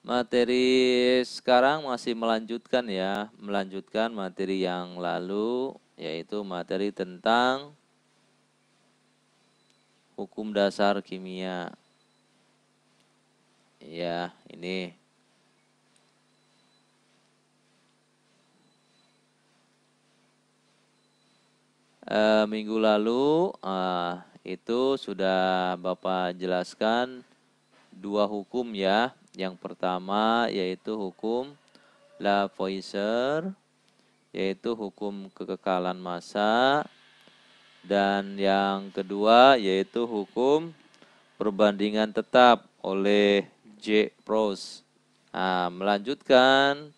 Materi sekarang masih melanjutkan ya, melanjutkan materi yang lalu, yaitu materi tentang hukum dasar kimia. Ya, ini. Minggu lalu itu sudah Bapak jelaskan dua hukum ya. Yang pertama yaitu hukum Lavoisier, yaitu hukum kekekalan massa, dan yang kedua yaitu hukum perbandingan tetap oleh J. Proust. Nah, melanjutkan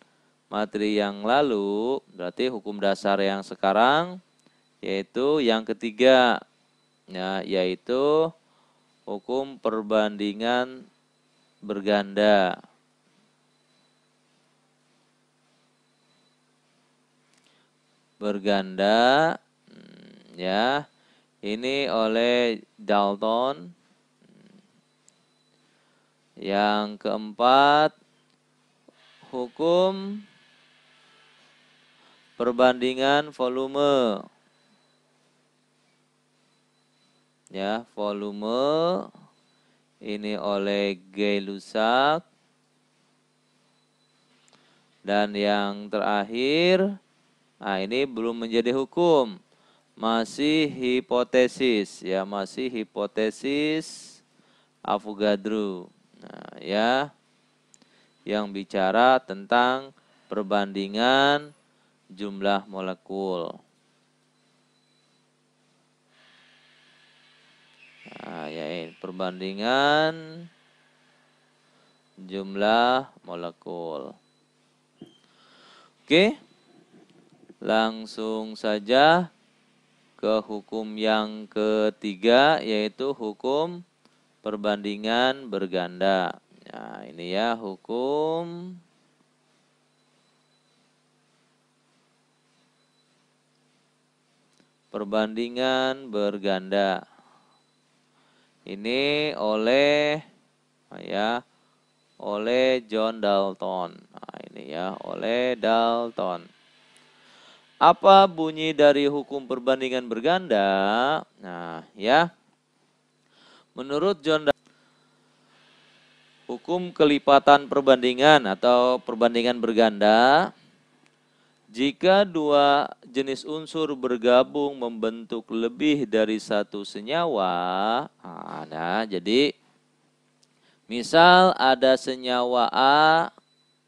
materi yang lalu, berarti hukum dasar yang sekarang yaitu yang ketiga, ya, yaitu hukum perbandingan berganda. Berganda, ya, ini oleh Dalton. Yang keempat, hukum perbandingan volume. Ya, volume ini oleh Gay-Lussac. Dan yang terakhir, nah ini belum menjadi hukum, masih hipotesis ya, masih hipotesis Avogadro. Nah, ya, yang bicara tentang perbandingan jumlah molekul. Nah, ya, perbandingan jumlah molekul. Oke, langsung saja ke hukum yang ketiga, yaitu hukum perbandingan berganda. Nah, ini ya hukum perbandingan berganda. Ini oleh John Dalton. Nah, ini ya oleh Dalton. Apa bunyi dari hukum perbandingan berganda? Nah, ya. Menurut John Dalton, hukum kelipatan perbandingan atau perbandingan berganda, jika dua jenis unsur bergabung membentuk lebih dari satu senyawa, nah, jadi misal ada senyawa A,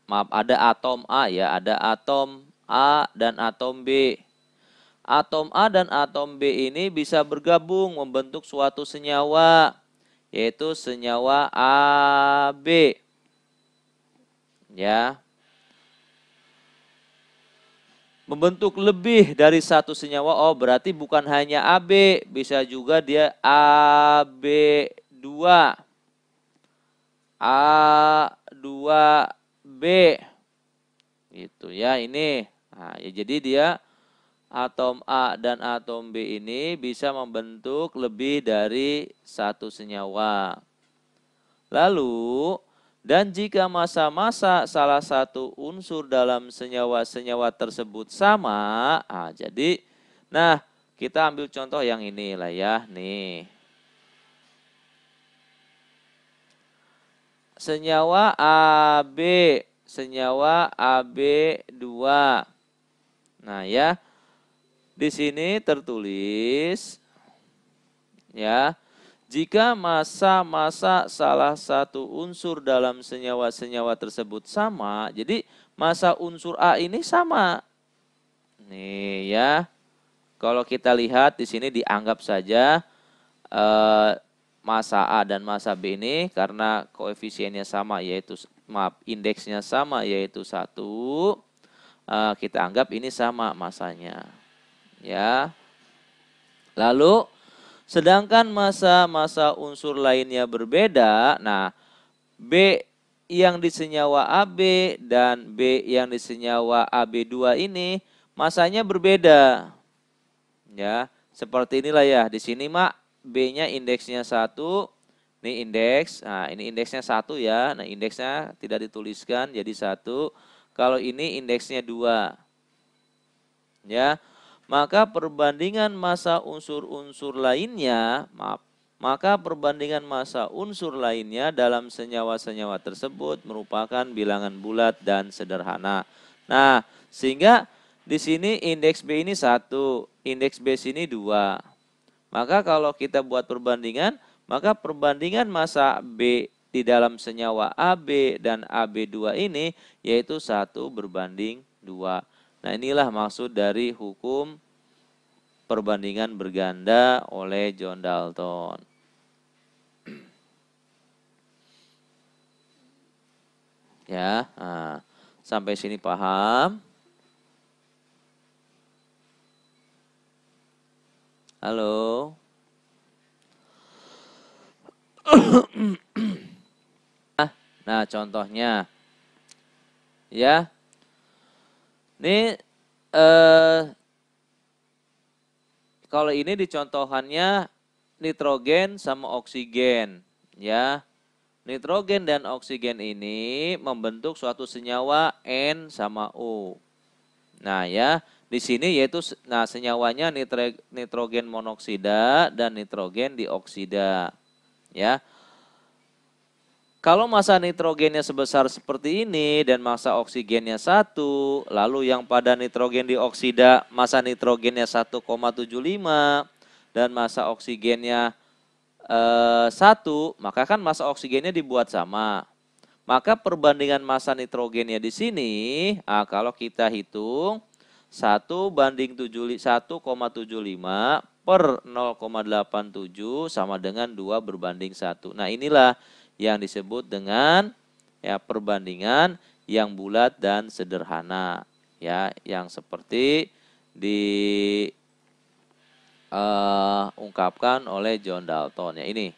maaf, ada atom A ya, ada atom A dan atom B. Atom A dan atom B ini bisa bergabung membentuk suatu senyawa, yaitu senyawa AB. Ya. Membentuk lebih dari satu senyawa, oh berarti bukan hanya AB, bisa juga dia AB2, A2B, gitu ya ini. Nah, ya jadi dia atom A dan atom B ini bisa membentuk lebih dari satu senyawa. Lalu, dan jika massa-massa salah satu unsur dalam senyawa-senyawa tersebut sama, jadi, nah kita ambil contoh yang ini lah ya, nih. Senyawa AB, senyawa AB2. Nah ya, di sini tertulis, ya, jika massa-massa salah satu unsur dalam senyawa-senyawa tersebut sama, jadi massa unsur A ini sama. Nih ya, kalau kita lihat di sini dianggap saja massa A dan massa B ini karena koefisiennya sama, yaitu indeksnya sama, yaitu 1, kita anggap ini sama massanya. Ya. Lalu sedangkan massa-massa unsur lainnya berbeda, nah B yang di senyawa AB dan B yang di senyawa AB2 ini massanya berbeda. Ya, seperti inilah ya. Di sini mak B-nya indeksnya 1, Ini indeks, nah ini indeksnya 1 ya. Nah indeksnya tidak dituliskan jadi 1. Kalau ini indeksnya 2. Ya, maka perbandingan massa unsur-unsur lainnya, maka perbandingan massa unsur lainnya dalam senyawa-senyawa tersebut merupakan bilangan bulat dan sederhana. Nah, sehingga di sini indeks B ini 1, indeks B sini 2. Maka kalau kita buat perbandingan, maka perbandingan massa B di dalam senyawa AB dan AB2 ini yaitu 1 berbanding 2. Nah, inilah maksud dari hukum perbandingan berganda oleh John Dalton. Ya, nah, sampai sini paham? Halo? Nah, contohnya. Ya. Ini kalau ini dicontohannya nitrogen sama oksigen, ya. Nitrogen dan oksigen ini membentuk suatu senyawa N sama O. Nah, ya, di sini yaitu senyawanya nitrogen monoksida dan nitrogen dioksida, ya. Kalau massa nitrogennya sebesar seperti ini dan massa oksigennya 1, lalu yang pada nitrogen dioksida massa nitrogennya 1,75 dan massa oksigennya 1, maka kan massa oksigennya dibuat sama. Maka perbandingan massa nitrogennya di sini, kalau kita hitung 1:1,75 per 0,87 sama dengan 2 berbanding 1. Nah, inilah yang disebut dengan ya perbandingan yang bulat dan sederhana, ya, yang seperti diungkapkan oleh John Dalton ya ini.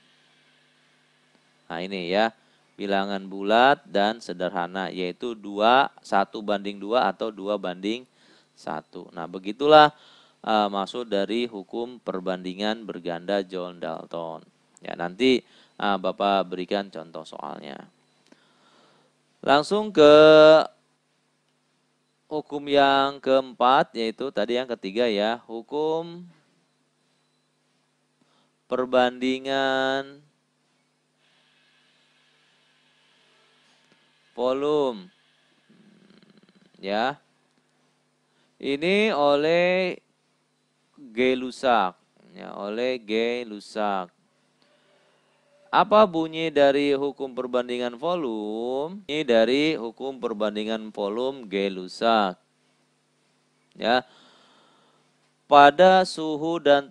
Nah, ini ya, bilangan bulat dan sederhana yaitu 1:2 atau 2:1. Nah, begitulah maksud dari hukum perbandingan berganda John Dalton. Ya, nanti Bapak berikan contoh soalnya. Langsung ke hukum yang keempat, yaitu tadi yang ketiga ya, hukum perbandingan volume. Ya. Ini oleh Gay-Lussac, ya, oleh Gay-Lussac. Apa bunyi dari hukum perbandingan volume? Ini dari hukum perbandingan volume Gay-Lussac. Ya. Pada suhu dan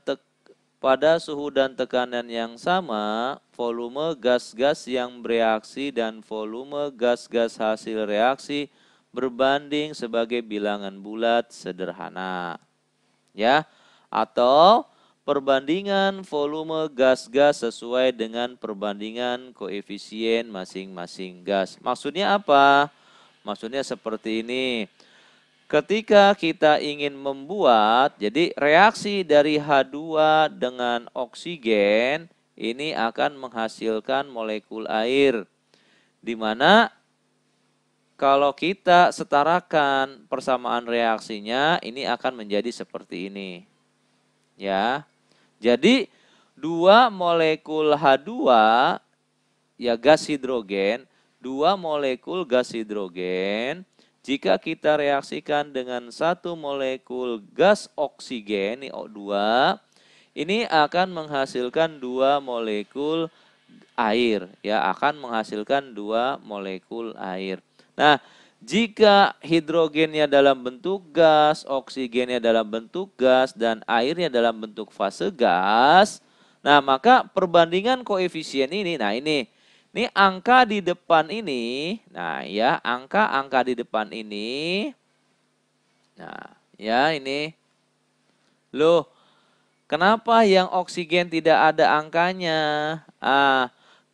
tekanan yang sama, volume gas-gas yang bereaksi dan volume gas-gas hasil reaksi berbanding sebagai bilangan bulat sederhana. Ya, atau perbandingan volume gas-gas sesuai dengan perbandingan koefisien masing-masing gas. Maksudnya apa? Maksudnya seperti ini. Ketika kita ingin membuat, jadi reaksi dari H2 dengan oksigen ini akan menghasilkan molekul air. Di mana kalau kita setarakan persamaan reaksinya, ini akan menjadi seperti ini. Ya. Jadi 2 molekul H2 ya gas hidrogen, 2 molekul gas hidrogen jika kita reaksikan dengan 1 molekul gas oksigen, ini O2, ini akan menghasilkan 2 molekul air, ya, akan menghasilkan 2 molekul air. Nah, jika hidrogennya dalam bentuk gas, oksigennya dalam bentuk gas, dan airnya dalam bentuk fase gas, nah maka perbandingan koefisien ini, nah ini angka di depan ini, nah ya, angka-angka di depan ini, nah ya ini, loh, kenapa yang oksigen tidak ada angkanya?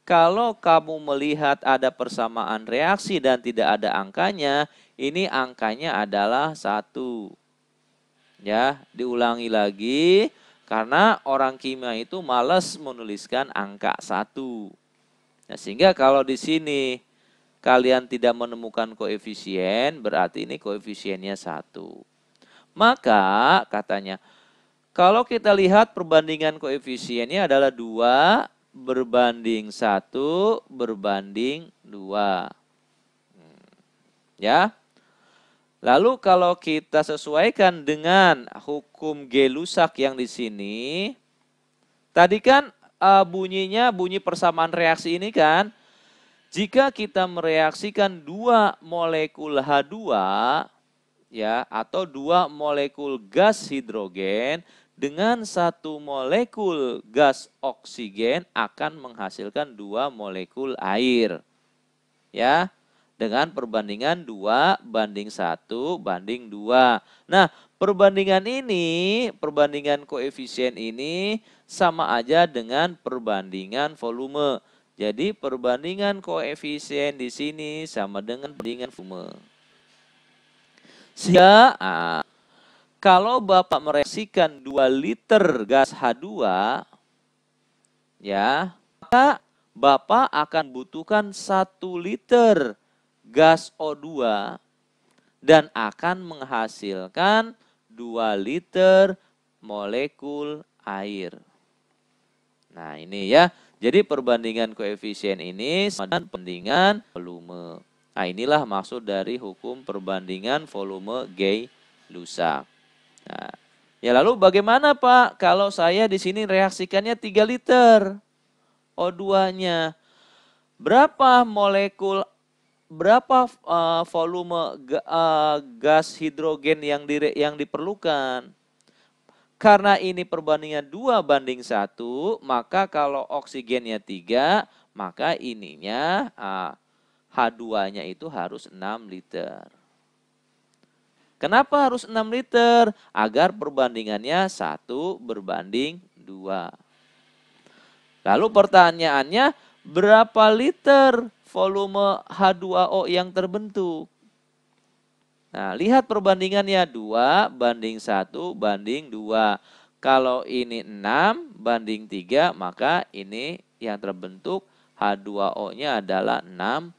Kalau kamu melihat ada persamaan reaksi dan tidak ada angkanya, ini angkanya adalah 1. Ya, diulangi lagi, karena orang kimia itu malas menuliskan angka 1. Nah, sehingga kalau di sini kalian tidak menemukan koefisien, berarti ini koefisiennya 1. Maka katanya, kalau kita lihat perbandingan koefisiennya adalah 2 berbanding 1 berbanding 2. Ya. Lalu kalau kita sesuaikan dengan hukum Gay-Lussac yang di sini, tadi kan bunyinya bunyi persamaan reaksi ini kan, jika kita mereaksikan 2 molekul H2 ya atau 2 molekul gas hidrogen dengan 1 molekul gas oksigen akan menghasilkan 2 molekul air. Ya. Dengan perbandingan 2 banding 1 banding 2. Nah, perbandingan ini, perbandingan koefisien ini sama aja dengan perbandingan volume. Jadi perbandingan koefisien di sini sama dengan perbandingan volume. Sehingga kalau Bapak mereaksikan 2 liter gas H2 ya, maka Bapak akan butuhkan 1 liter gas O2 dan akan menghasilkan 2 liter molekul air. Nah, ini ya. Jadi perbandingan koefisien ini sama dengan perbandingan volume. Nah, inilah maksud dari hukum perbandingan volume Gay-Lussac. Nah, ya lalu bagaimana Pak kalau saya di sini reaksikannya 3 liter O2-nya? Berapa volume gas hidrogen yang diperlukan? Karena ini perbandingan 2 banding 1, maka kalau oksigennya 3, maka ininya H2-nya itu harus 6 liter. Kenapa harus 6 liter? Agar perbandingannya 1 berbanding 2. Lalu pertanyaannya, berapa liter volume H2O yang terbentuk? Nah, lihat perbandingannya 2 banding 1 banding 2. Kalau ini 6 banding 3, maka ini yang terbentuk H2O-nya adalah 6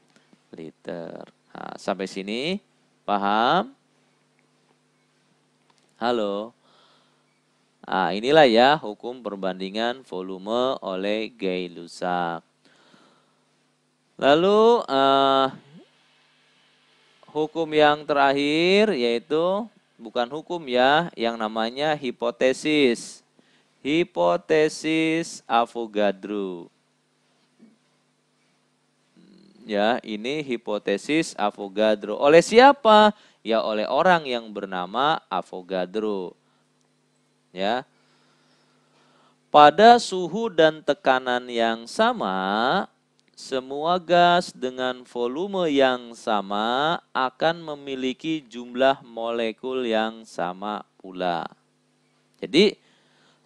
liter. Nah, sampai sini paham? Halo. Nah, inilah ya hukum perbandingan volume oleh Gay-Lussac. Lalu hukum yang terakhir yaitu bukan hukum ya, yang namanya hipotesis. Hipotesis Avogadro. Ya, ini hipotesis Avogadro. Oleh siapa? Ya, oleh orang yang bernama Avogadro. Ya. Pada suhu dan tekanan yang sama, semua gas dengan volume yang sama akan memiliki jumlah molekul yang sama pula. Jadi,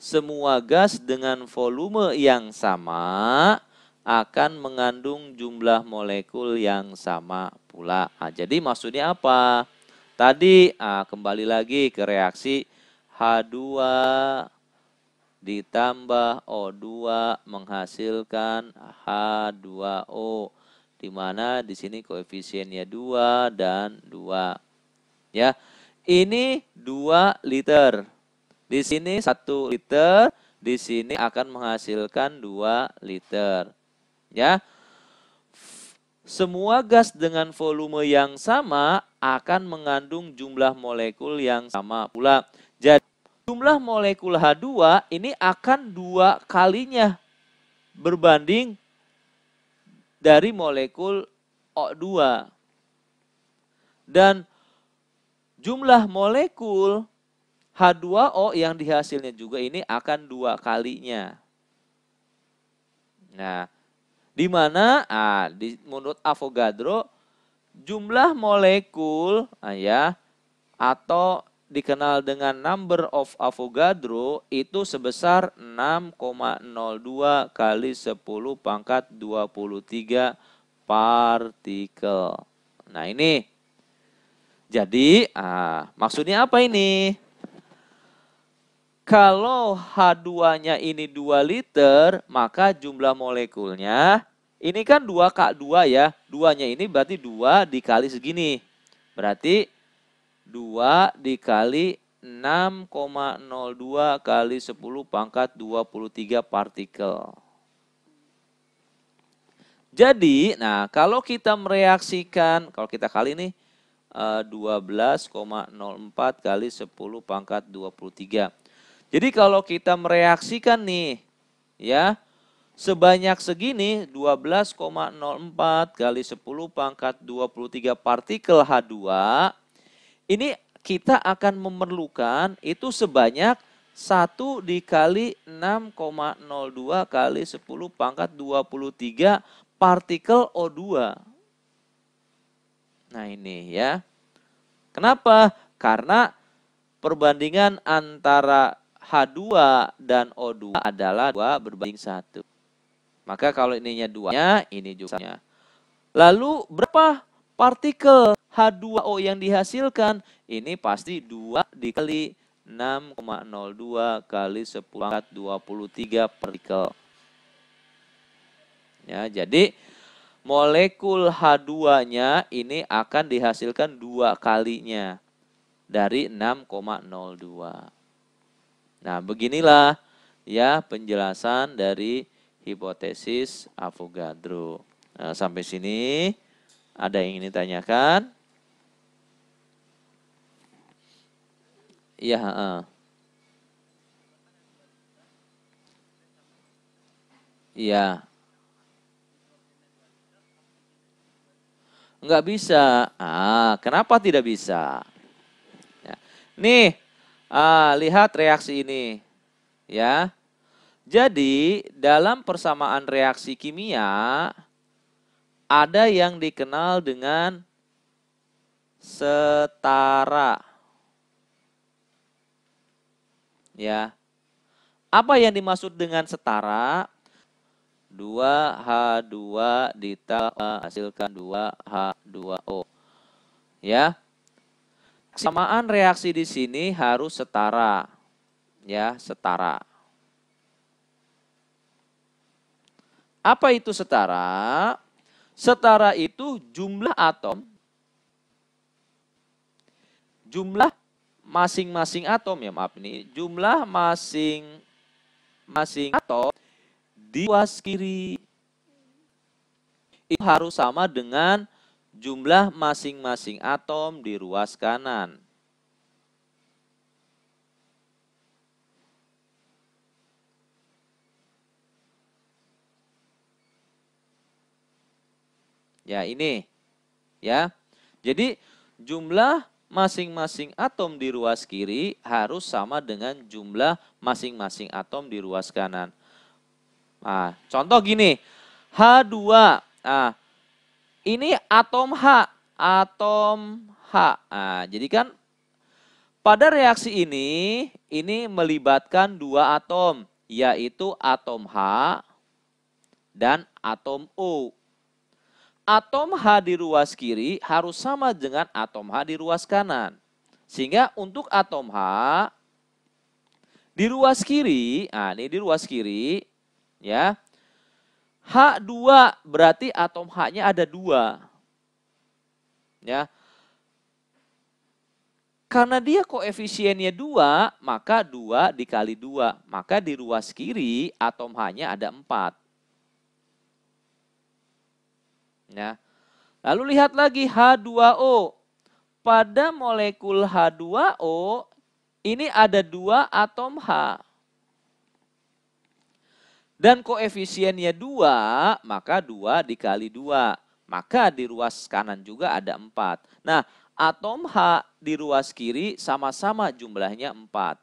semua gas dengan volume yang sama akan mengandung jumlah molekul yang sama pula. Nah, jadi maksudnya apa? Tadi kembali lagi ke reaksi H2 ditambah O2 menghasilkan H2O, di mana di sini koefisiennya 2 dan 2. Ya. Ini 2 liter. Di sini 1 liter, di sini akan menghasilkan 2 liter. Ya. Semua gas dengan volume yang sama akan mengandung jumlah molekul yang sama pula. Jadi jumlah molekul H2 ini akan 2 kalinya berbanding dari molekul O2. Dan jumlah molekul H2O yang dihasilnya juga ini akan 2 kalinya. Nah, di mana menurut Avogadro jumlah molekul ya atau dikenal dengan number of Avogadro itu sebesar 6,02 kali 10 pangkat 23 partikel. Nah, ini. Jadi, maksudnya apa ini? Kalau H2-nya ini 2 liter, maka jumlah molekulnya Ini kan 2K2 ya. 2-nya ini berarti 2 dikali segini. Berarti 2 dikali 6,02 kali 10 pangkat 23 partikel. Jadi, nah kalau kita mereaksikan, kalau kita kali ini 12,04 kali 10 pangkat 23. Jadi kalau kita mereaksikan nih, ya, sebanyak segini 12,04 kali 10 pangkat 23 partikel H2, ini kita akan memerlukan itu sebanyak 1 dikali 6,02 kali 10 pangkat 23 partikel O2. Nah ini ya. Kenapa? Karena perbandingan antara H2 dan O2 adalah 2 berbanding 1. Maka kalau ininya 2-nya, ini juga. Lalu berapa partikel H2O yang dihasilkan? Ini pasti 2 dikali 6,02 kali 10 pangkat 23 partikel. Ya, jadi molekul H2-nya ini akan dihasilkan 2 kalinya dari 6,02. Nah, beginilah ya penjelasan dari hipotesis Avogadro. Nah, sampai sini ada yang ingin ditanyakan? Iya, iya. Enggak bisa. Kenapa tidak bisa? Ya. Nih, lihat reaksi ini. Ya. Jadi, dalam persamaan reaksi kimia, ada yang dikenal dengan setara. Ya. Apa yang dimaksud dengan setara? 2H2 ditambah hasilkan 2H2O. Ya. Kesamaan reaksi di sini harus setara. Ya, setara. Apa itu setara? Setara itu jumlah atom. Jumlah masing-masing atom ya, maaf ini. Jumlah masing-masing atom di ruas kiri itu harus sama dengan jumlah masing-masing atom di ruas kanan. Ya, ini. Ya. Jadi jumlah masing-masing atom di ruas kiri harus sama dengan jumlah masing-masing atom di ruas kanan. Nah, contoh gini, H2. Nah, ini atom H. Nah, jadi kan pada reaksi ini melibatkan 2 atom, yaitu atom H dan atom O. Atom H di ruas kiri harus sama dengan atom H di ruas kanan. Sehingga untuk atom H di ruas kiri, nah ini di ruas kiri, ya, H2 berarti atom H-nya ada 2. Ya. Karena dia koefisiennya 2, maka 2 dikali 2. Maka di ruas kiri atom H-nya ada 4. Ya. Lalu lihat lagi H2O. Pada molekul H2O ini ada 2 atom H. Dan koefisiennya 2, maka 2 dikali 2. Maka di ruas kanan juga ada 4. Nah, atom H di ruas kiri sama-sama jumlahnya 4.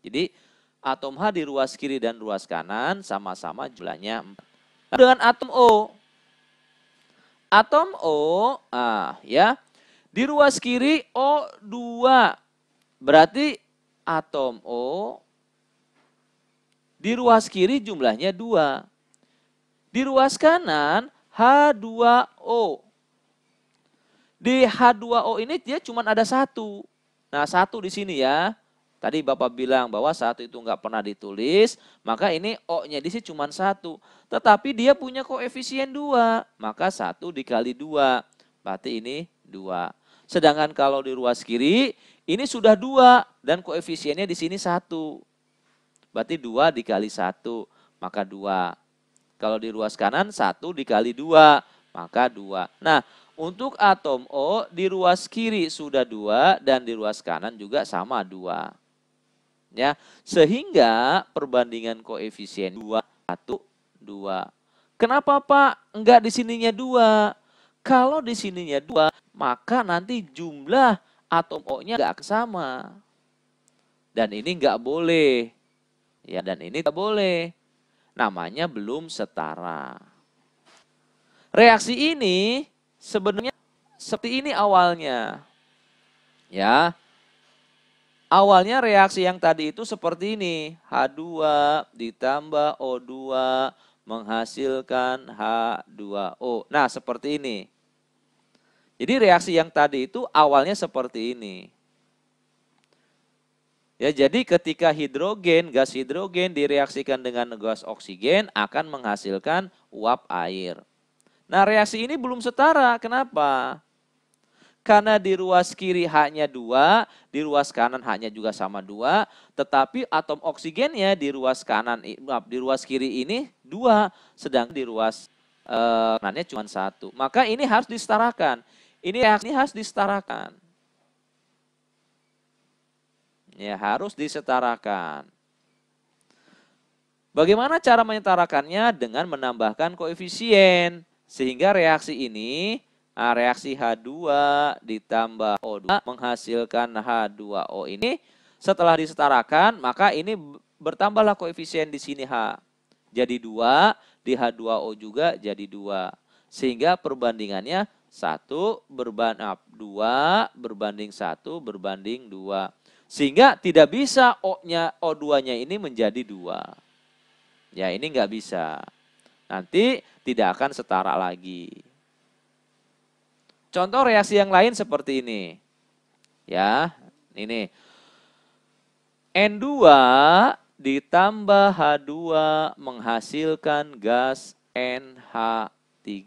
Jadi, atom H di ruas kiri dan ruas kanan sama-sama jumlahnya 4. Nah, dengan atom O. Atom O, ya, di ruas kiri O2. Berarti atom O di ruas kiri jumlahnya 2. Di ruas kanan H2O. Di H2O ini dia cuma ada 1. Nah, 1 di sini ya. Tadi Bapak bilang bahwa 1 itu nggak pernah ditulis, maka ini O-nya di sini cuma 1. Tetapi dia punya koefisien 2, maka 1 dikali 2, berarti ini 2. Sedangkan kalau di ruas kiri, ini sudah 2 dan koefisiennya di sini 1. Berarti 2 dikali 1, maka 2. Kalau di ruas kanan 1 dikali 2, maka 2. Nah, untuk atom O di ruas kiri sudah 2 dan di ruas kanan juga sama 2. Ya, sehingga perbandingan koefisien 2, 1, 2. Kenapa Pak? Enggak di sininya 2. Kalau di sininya 2, maka nanti jumlah atom O-nya enggak sama. Dan ini enggak boleh. Ya, dan ini enggak boleh. Namanya belum setara. Reaksi ini sebenarnya seperti ini awalnya. Ya. Awalnya reaksi yang tadi itu seperti ini. H2 ditambah O2 menghasilkan H2O. Nah, seperti ini. Jadi reaksi yang tadi itu awalnya seperti ini. Ya, jadi ketika hidrogen, gas hidrogen direaksikan dengan gas oksigen akan menghasilkan uap air. Nah, reaksi ini belum setara. Kenapa? Karena di ruas kiri H-nya 2, di ruas kanan H-nya juga sama 2, tetapi atom oksigennya di ruas kanan, di ruas kiri ini 2, sedangkan di ruas kanannya cuma 1. Maka ini harus disetarakan. Ini harus disetarakan. Ya, harus disetarakan. Bagaimana cara menyetarakannya? Dengan menambahkan koefisien. Sehingga reaksi ini, reaksi H2 ditambah O2 menghasilkan H2O ini setelah disetarakan, maka ini bertambahlah koefisien di sini H. Jadi 2, di H2O juga jadi 2. Sehingga perbandingannya 2 berbanding 1 berbanding 2. Sehingga tidak bisa O2-nya ini menjadi 2. Ya, ini nggak bisa. Nanti tidak akan setara lagi. Contoh reaksi yang lain seperti ini. Ya, ini. N2 ditambah H2 menghasilkan gas NH3.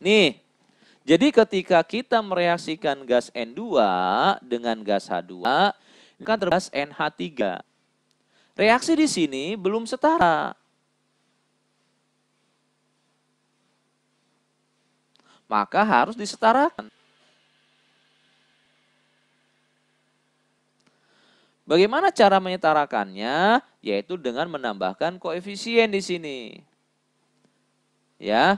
Nih, jadi ketika kita mereaksikan gas N2 dengan gas H2, ini kan terbatas NH3. Reaksi di sini belum setara. Maka harus disetarakan. Bagaimana cara menyetarakannya? Yaitu dengan menambahkan koefisien di sini. Ya.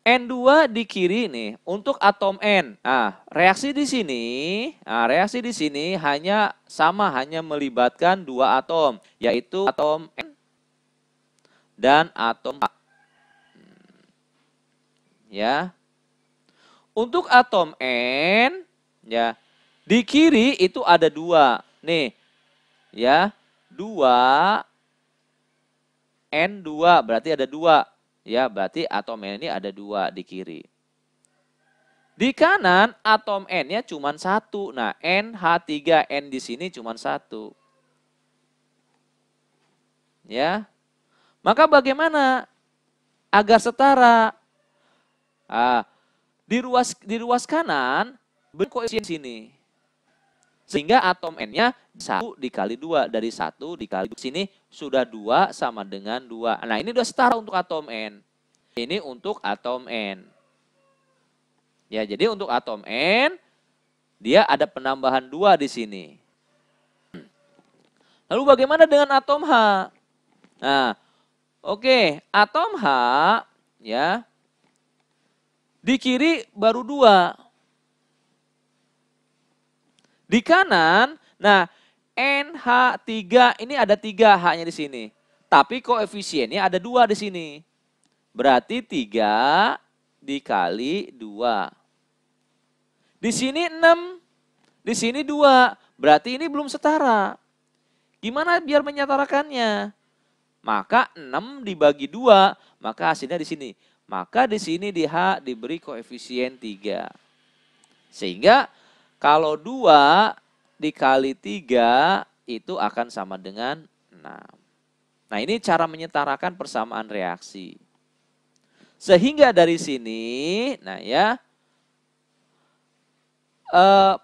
N2 di kiri nih untuk atom N. Nah, reaksi di sini hanya melibatkan 2 atom, yaitu atom N dan atom H. Ya. Untuk atom N, ya, di kiri itu ada 2. Nih, ya, 2 N2 berarti ada 2. Ya, berarti atom N ini ada 2 di kiri. Di kanan atom N-nya cuma 1. Nah, NH3N di sini cuma 1. Ya. Maka bagaimana agar setara? Di ruas kanan berkoefisien sini. Sehingga atom N-nya 1 dikali 2. Dari 1 dikali 2. Sini sudah 2 sama dengan 2. Nah, ini sudah setara untuk atom N. Ini untuk atom N. Ya, jadi untuk atom N, dia ada penambahan 2 di sini. Lalu bagaimana dengan atom H? Nah, oke, atom H, ya, di kiri baru 2. Di kanan, nah NH3 ini ada 3 H-nya di sini. Tapi koefisiennya ada 2 di sini. Berarti 3 dikali 2. Di sini 6, di sini 2. Berarti ini belum setara. Gimana biar menyetarakannya? Maka 6 dibagi 2, maka hasilnya di sini. Maka di sini di H diberi koefisien 3. Sehingga kalau 2 dikali 3 itu akan sama dengan 6. Nah, ini cara menyetarakan persamaan reaksi. Sehingga dari sini, nah ya,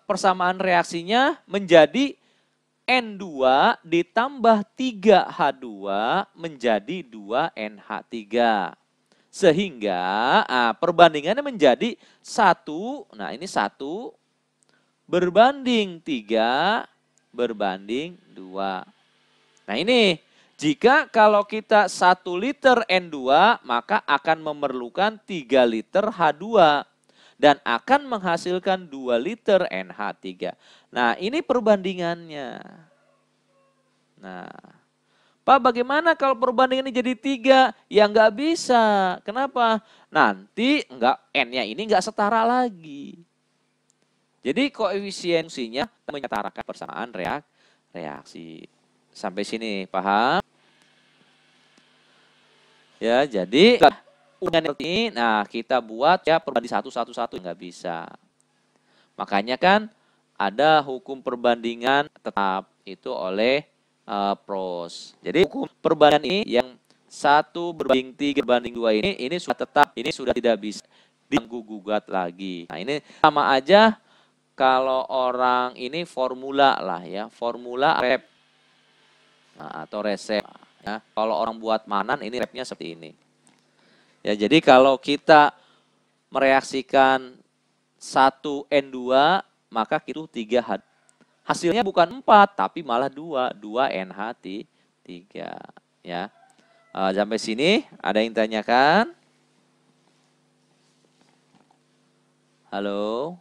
persamaan reaksinya menjadi N2 ditambah 3H2 menjadi 2NH3. Sehingga perbandingannya menjadi 1, nah ini 1 berbanding 3 berbanding 2. Nah ini, jika kalau kita 1 liter N2, maka akan memerlukan 3 liter H2. Dan akan menghasilkan 2 liter NH3. Nah, ini perbandingannya. Nah, Pak, bagaimana kalau perbandingan ini jadi 3? Ya nggak bisa. Kenapa? Nanti N-nya ini nggak setara lagi. Jadi koefisiensinya menyetarakan persamaan reaksi. Sampai sini, paham? Ya, jadi ini, nah kita buat ya perbanding 1 nggak bisa. Makanya kan ada hukum perbandingan tetap itu oleh pros. Jadi hukum perbandingan ini yang 1 berbanding 3 berbanding 2 ini sudah tetap, ini sudah tidak bisa diganggu-gugat lagi. Nah ini sama aja kalau orang ini formula lah ya, formula rep atau resep. Ya. Kalau orang buat manan ini repnya seperti ini. Ya, jadi kalau kita mereaksikan 1N2 maka itu 3H. Hasilnya bukan 4 tapi malah 2NH3 ya. Sampai sini ada yang tanyakan? Halo?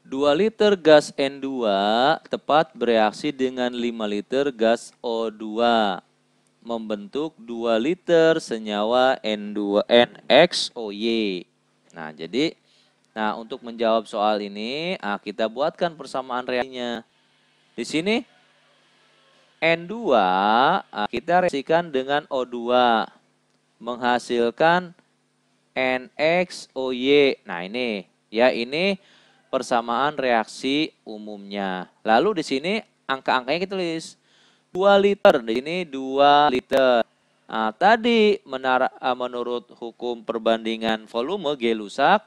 2 liter gas N2 tepat bereaksi dengan 5 liter gas O2. Membentuk 2 liter senyawa NXOY. Nah, jadi untuk menjawab soal ini, kita buatkan persamaan reaksinya. Di sini N2 kita reaksikan dengan O2 menghasilkan NXOY. Nah, ini ya, ini persamaan reaksi umumnya. Lalu di sini angka-angkanya kita tulis. 2 liter, di sini 2 liter. Nah, tadi menurut hukum perbandingan volume Gay-Lussac,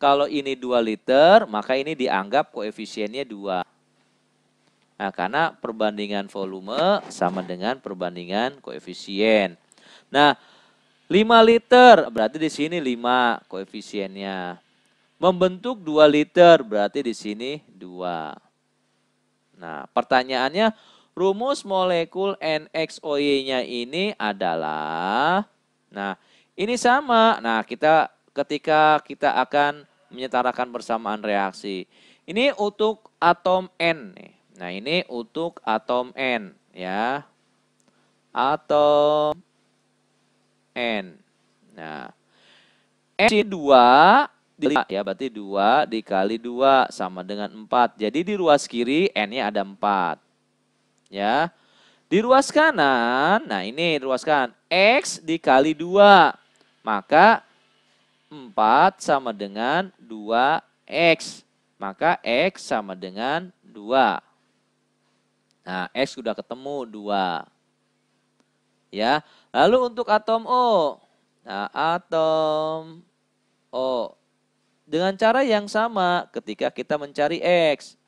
kalau ini 2 liter, maka ini dianggap koefisiennya 2. Nah, karena perbandingan volume sama dengan perbandingan koefisien. Nah, 5 liter, berarti di sini 5 koefisiennya. Membentuk 2 liter, berarti di sini 2. Nah, pertanyaannya, rumus molekul NXOY-nya ini adalah, nah ini sama. Nah ketika kita akan menyetarakan persamaan reaksi. Ini untuk atom N. Nah ini untuk atom N ya. Atom N. Nah N2 ya, berarti 2 dikali 2 sama dengan 4. Jadi di ruas kiri N-nya ada 4. Ya, di ruas kanan, nah ini ruas kanan, X dikali 2, maka 4 sama dengan 2X, maka X sama dengan 2. Nah, X sudah ketemu 2. Ya, lalu untuk atom O, nah atom O, dengan cara yang sama ketika kita mencari X.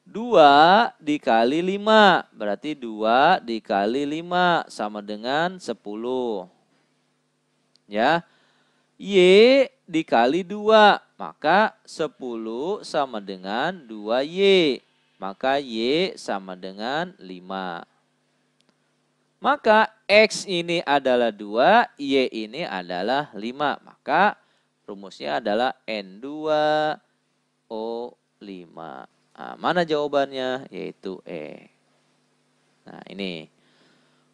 2 dikali 5, berarti 2 dikali 5 sama dengan 10. Ya, Y dikali 2, maka 10 sama dengan 2Y. Maka Y sama dengan 5. Maka X ini adalah 2, Y ini adalah 5. Maka rumusnya adalah N2O5. Nah, mana jawabannya? Yaitu E. Nah, ini.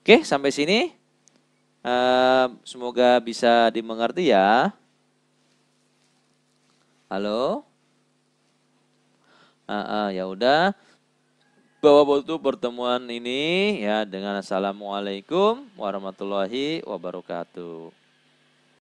Oke, sampai sini. Semoga bisa dimengerti ya. Halo? Ya udah. Bawa tutup pertemuan ini ya dengan assalamualaikum warahmatullahi wabarakatuh.